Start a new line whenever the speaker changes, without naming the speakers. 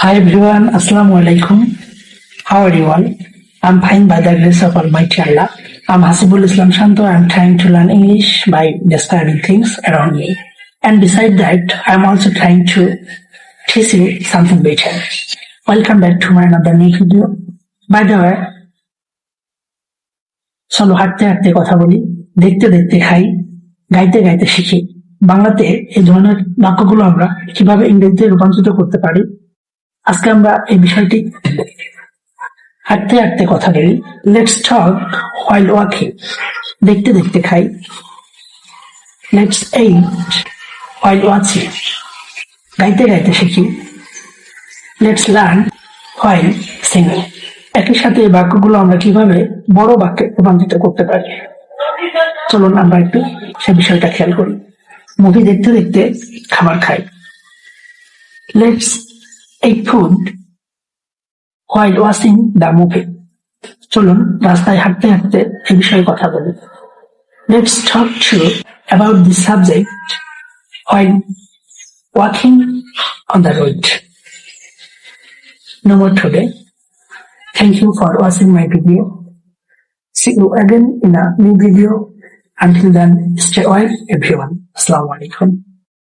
Hi everyone, Assalamu alaikum. How are you all? I'm fine by the grace of Almighty Allah. I'm Hasibul Islam Shanto. I'm trying to learn English by describing things around me. And beside that, I'm also trying to teach you something better. Welcome back to my another new video. By the way, চলো হাঁটতে হাঁটতে কথা বলি, দেখতে দেখতে খাই, গাইতে গাইতে শিখি। বাংলাতে এই ধরনের বাক্যগুলো আমরা কিভাবে ইংরেজিতে রূপান্তরিত করতে পারি, আজকে আমরা এই বিষয়টি হাঁটতে হাঁটতে কথা বলি। Let's talk while walking. দেখতে দেখতে খাই। Let's eight while watching. গাইতে গাইতে শিখি। Let's learn while singing. একই সাথে এই বাক্যগুলো আমরা কিভাবে বড় বাক্যে রূপান্তরিত করতে পারি, চলুন আমরা একটু সে বিষয়টা খেয়াল করি। মুভি দেখতে দেখতে খাবার খাই। Let's eat food while watching the movie. চলুন রাস্তায় হাঁটতে হাঁটতে এই বিষয়ে কথা বলি। Let's talk about this subject while walking on the road. No more today. Thank you for watching my video. See you again in a new video. Until then, stay well everyone. Assalamu alaikum.